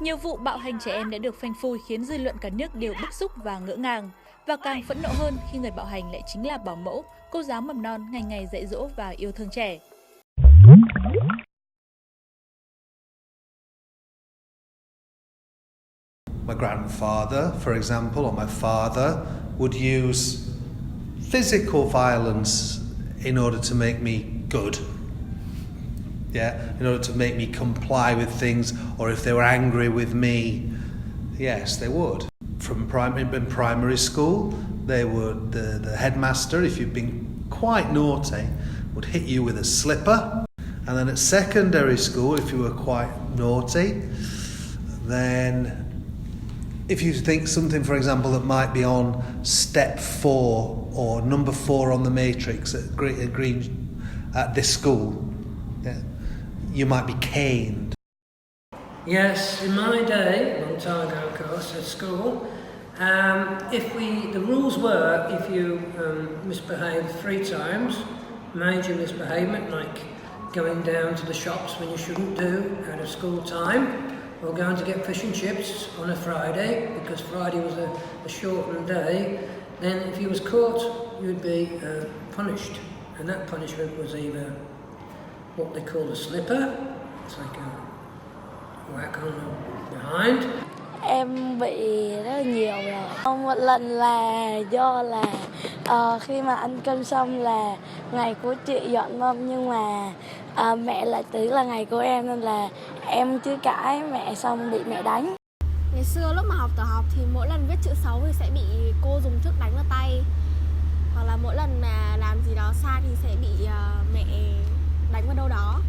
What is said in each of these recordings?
Nhiều vụ bạo hành trẻ em đã được phanh phui khiến dư luận cả nước đều bức xúc và ngỡ ngàng. Và càng phẫn nộ hơn khi người bạo hành lại chính là bảo mẫu, cô giáo mầm non ngày ngày dạy dỗ và yêu thương trẻ. My grandfather, for example, or my father would use physical violence in order to make me good. Yeah, in order to make me comply with things, or if they were angry with me, yes, they would. In primary school, they would the headmaster, if you've been quite naughty, would hit you with a slipper. And then at secondary school, if you were quite naughty, then if you think something, for example, that might be on step 4 or number 4 on the matrix at this school, yeah, you might be caned. Yes, in my day, a long time ago, of course, at school, the rules were if you misbehaved 3 times, major misbehavement like going down to the shops when you shouldn't do out of school time, or going to get fish and chips on a Friday because Friday was a shortened day, then if you was caught, you would be punished, and that punishment was either what they call a slipper, it's like a whack on the behind. Em bị rất là nhiều rồi. Một lần là do là khi mà ăn cơm xong là ngày của chị dọn mâm, nhưng mà mẹ lại tưởng là ngày của em nên là em chưa cãi mẹ xong bị mẹ đánh. Ngày xưa lúc mà học tiểu học thì mỗi lần viết chữ xấu thì sẽ bị cô dùng thước đánh vào tay, hoặc là mỗi lần mà làm gì đó sai thì sẽ bị mẹ đánh vào đâu đó.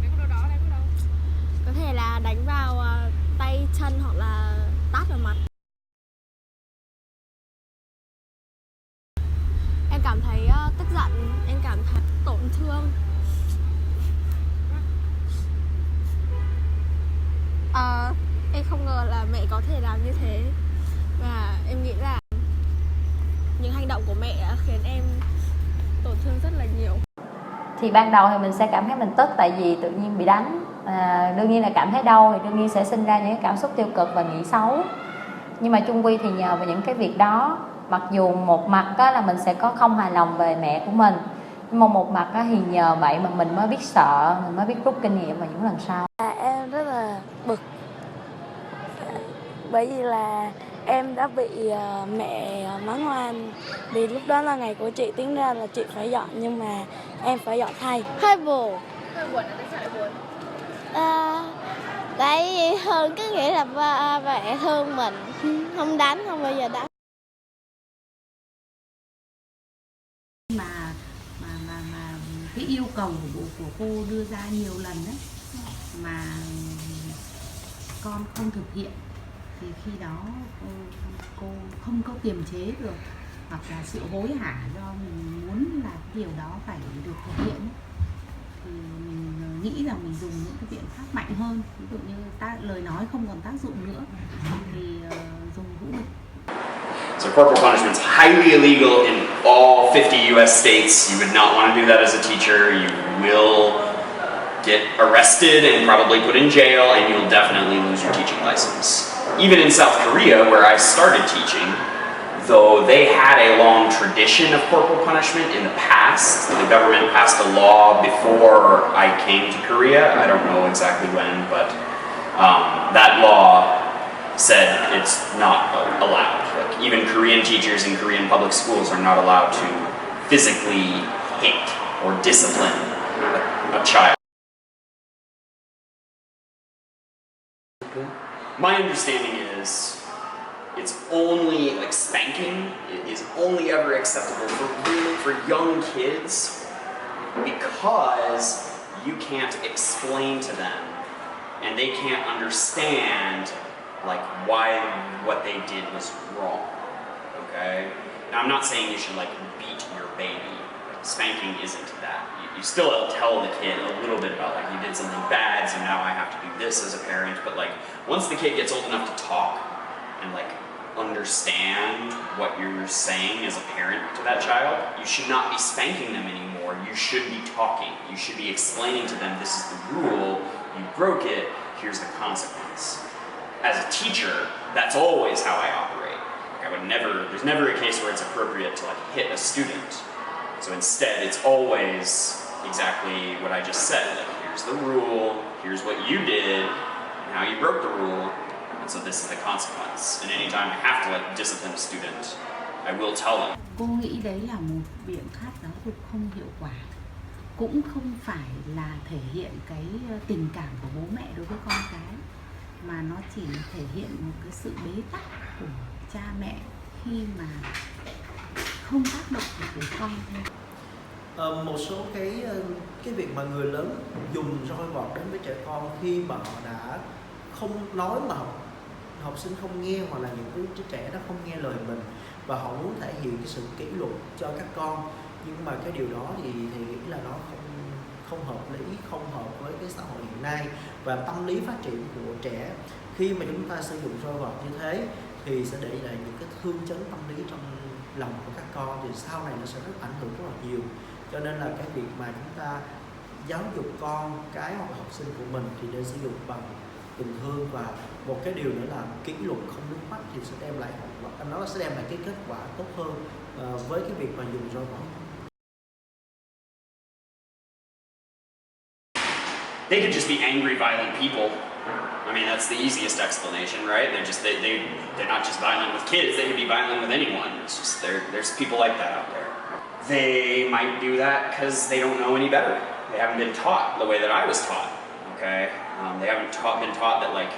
Đánh vào đâu? Có thể là đánh vào tay, chân hoặc là tát vào mặt. Em cảm thấy tức giận, em cảm thấy tổn thương. Em không ngờ là mẹ có thể làm như thế. Và em nghĩ là những hành động của mẹ đã khiến em tổn thương rất là nhiều. Thì ban đầu thì mình sẽ cảm thấy mình tức tại vì tự nhiên bị đánh. Đương nhiên là cảm thấy đau thì đương nhiên sẽ sinh ra những cảm xúc tiêu cực và nghĩ xấu. Nhưng mà chung quy thì nhờ vào những cái việc đó, mặc dù một mặt là mình sẽ có không hài lòng về mẹ của mình, nhưng mà một mặt thì nhờ vậy mà mình mới biết sợ, mình mới biết rút kinh nghiệm vào những lần sau. Em rất là bực bởi vì là em đã bị mẹ mắng oan, vì lúc đó là ngày của chị, tính ra là chị phải dọn nhưng mà em phải dọn thay. Hơi buồn. Hơi buồn là tại sao lại buồn? Tại vì hơn có nghĩa là mẹ thương mình, không đánh, không bao giờ đánh. Mà cái yêu cầu của cô đưa ra nhiều lần đấy mà con không thực hiện thì khi đó cô không có kiềm chế được, hoặc là sự hối hả do mình muốn là điều đó phải được thực hiện, thì mình nghĩ rằng mình dùng những cái biện pháp mạnh hơn, ví dụ như lời nói không còn tác dụng nữa thì dùng vũ lực. So corporal punishment is highly illegal in all 50 US states. You would not want to do that as a teacher. You will get arrested and probably put in jail, and you'll definitely lose your teaching license. Even in South Korea, where I started teaching, though they had a long tradition of corporal punishment in the past, the government passed a law before I came to Korea. I don't know exactly when, but that law said it's not allowed. Like, even Korean teachers in Korean public schools are not allowed to physically hit or discipline a child. My understanding is it's only, like, spanking is only ever acceptable for young kids because you can't explain to them and they can't understand like why what they did was wrong. Okay? Now I'm not saying you should like beat your baby. Spanking isn't that. You still tell the kid a little bit about like you did something bad, so now I have to do this as a parent. But like once the kid gets old enough to talk and like understand what you're saying as a parent to that child, you should not be spanking them anymore. You should be talking. You should be explaining to them this is the rule, you broke it, here's the consequence. as a teacher, that's always how I operate. I would never, there's never a case where it's appropriate to like hit a student. So instead, it's always exactly what I just said. Like, here's the rule, here's what you did, and how you broke the rule, and so this is the consequence. And anytime I have to like discipline a student, I will tell them. Cô nghĩ đấy là một biện pháp giáo dục không hiệu quả, cũng không phải là thể hiện cái tình cảm của bố mẹ đối với con cái, mà nó chỉ thể hiện một cái sự bế tắc của cha mẹ khi mà không tác động được với con thôi. Một số cái việc mà người lớn dùng roi vọt đến với trẻ con khi mà họ đã không nói mà học sinh không nghe, hoặc là những cái trẻ đó không nghe lời mình và họ muốn thể hiện cái sự kỷ luật cho các con, nhưng mà cái điều đó thì nghĩ là nó không hợp lý, không hợp với cái xã hội hiện nay và tâm lý phát triển của trẻ. Khi mà chúng ta sử dụng roi vọt như thế thì sẽ để lại những cái thương chấn tâm lý trong lòng của các con, thì sau này nó sẽ rất ảnh hưởng rất là nhiều. Cho nên là cái việc mà chúng ta giáo dục con cái hoặc học sinh của mình thì nên sử dụng bằng tình thương, và một cái điều nữa là kỷ luật không nước mắt thì sẽ đem lại nó sẽ đem lại cái kết quả tốt hơn với cái việc mà dùng roi vọt. They could just be angry, violent people. I mean, that's the easiest explanation, right? They're not just violent with kids, they can be violent with anyone. It's just there's people like that out there. They might do that because they don't know any better. They haven't been taught the way that I was taught, okay? They haven't been taught that like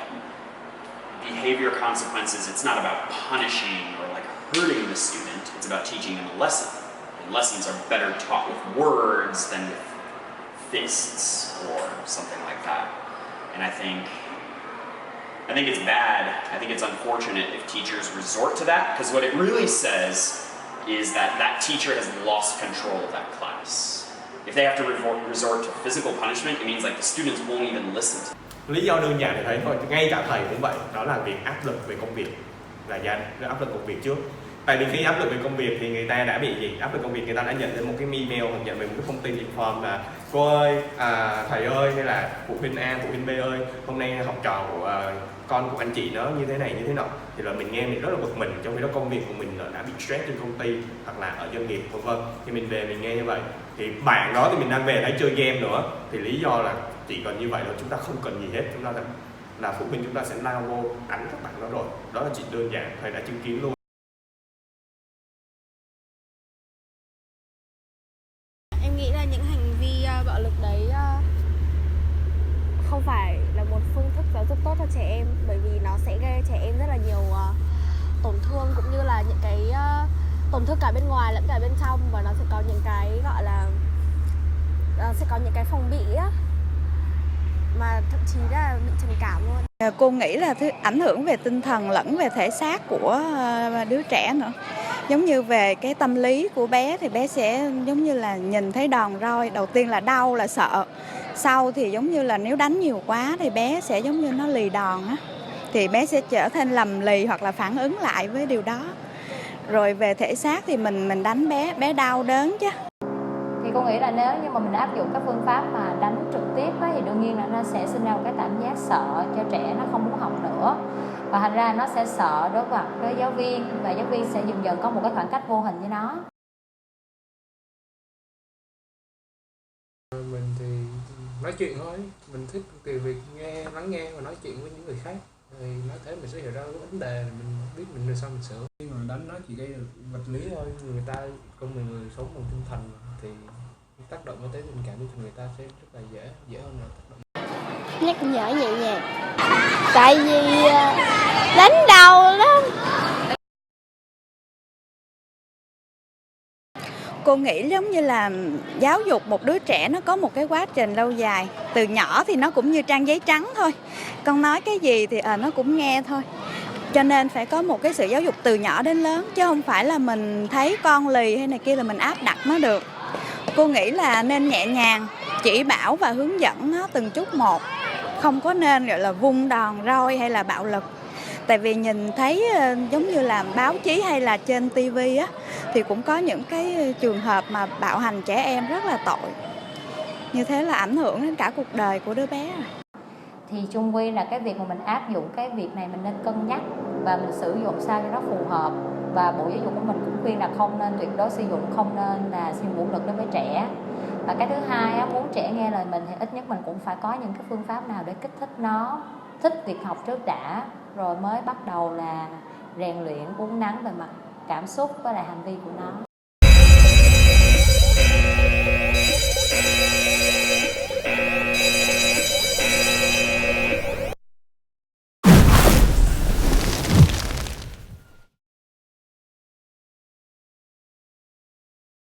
behavior consequences, it's not about punishing or like hurting the student, it's about teaching them a lesson. And lessons are better taught with words than with fists or something like that. And I think it's bad. I think it's unfortunate if teachers resort to that, because what it really says is that teacher has lost control of that class. If they have to resort to physical punishment, it means like the students won't even listen. Lý do đơn giản thì thấy thôi, ngay cả thầy cũng vậy, đó là việc áp lực về công việc, là áp lực công việc trước. Tại vì khi áp lực về công việc thì người ta đã bị gì? Áp lực công việc người ta đã nhận đến một cái email hoặc nhận về một cái thông tin inform là cô ơi, thầy ơi, hay là phụ huynh A, phụ huynh B ơi, hôm nay học trò của con của anh chị nó như thế này như thế nọ, thì là mình nghe mình rất là bực mình, trong khi đó công việc của mình đã bị stress trên công ty hoặc là ở doanh nghiệp vân vân. Thì mình về mình nghe như vậy, thì bạn đó thì mình đang về thấy chơi game nữa, thì lý do là chỉ cần như vậy thôi, chúng ta không cần gì hết, chúng ta là phụ huynh chúng ta sẽ lao vô đánh các bạn đó rồi. Đó là chuyện đơn giản, thầy đã chứng kiến luôn. Em nghĩ là những hành vi bạo lực đấy không phải là một phương thức giáo dục tốt cho trẻ em, bởi vì nó sẽ gây trẻ em rất là nhiều tổn thương, cũng như là những cái tổn thương cả bên ngoài lẫn cả bên trong, và nó sẽ có những cái gọi là sẽ có những cái phòng bị á, mà thậm chí là bị trầm cảm luôn. Cô nghĩ là ảnh hưởng về tinh thần lẫn về thể xác của đứa trẻ nữa. Giống như về cái tâm lý của bé thì bé sẽ giống như là nhìn thấy đòn roi, đầu tiên là đau, là sợ. Sau thì giống như là nếu đánh nhiều quá thì bé sẽ giống như nó lì đòn á, thì bé sẽ trở thành lầm lì hoặc là phản ứng lại với điều đó. Rồi về thể xác thì mình đánh bé đau đớn chứ. Thì cô nghĩ là nếu như mà mình áp dụng các phương pháp mà đánh trực tiếp ấy, thì đương nhiên là nó sẽ sinh ra một cái cảm giác sợ cho trẻ, nó không muốn học nữa, và thành ra nó sẽ sợ đối mặt với giáo viên, và giáo viên sẽ dần dần có một cái khoảng cách vô hình với nó. Mình thì nói chuyện thôi, mình thích cái việc lắng nghe và nói chuyện với những người khác, thì nói thế mình sẽ hiểu ra cái vấn đề, mình biết mình làm sao mình sửa. Khi mà đánh nó chỉ gây được vật lý thôi, người ta người sống bằng tinh thần thì tác động tới tình cảm của người ta sẽ rất là dễ hơn là tác động. Nhắc nhở nhẹ nhàng, tại vì đánh đầu lắm. Cô nghĩ giống như là giáo dục một đứa trẻ nó có một cái quá trình lâu dài. Từ nhỏ thì nó cũng như trang giấy trắng thôi, con nói cái gì thì nó cũng nghe thôi. Cho nên phải có một cái sự giáo dục từ nhỏ đến lớn, chứ không phải là mình thấy con lì hay này kia là mình áp đặt nó được. Cô nghĩ là nên nhẹ nhàng, chỉ bảo và hướng dẫn nó từng chút một, không có nên gọi là vung đòn roi hay là bạo lực. Tại vì nhìn thấy giống như là báo chí hay là trên TV á, thì cũng có những cái trường hợp mà bạo hành trẻ em rất là tội. Như thế là ảnh hưởng đến cả cuộc đời của đứa bé. thì chung quy là cái việc mà mình áp dụng cái việc này mình nên cân nhắc và mình sử dụng sao cho nó phù hợp. Và Bộ Giáo dục của mình cũng khuyên là không nên tuyệt đối sử dụng, không nên là sử dụng vũ lực đối với trẻ. Và cái thứ hai á, muốn trẻ nghe lời mình thì ít nhất mình cũng phải có những cái phương pháp nào để kích thích nó thích việc học trước đã, rồi mới bắt đầu là rèn luyện uốn nắn về mặt cảm xúc với lại hành vi của nó.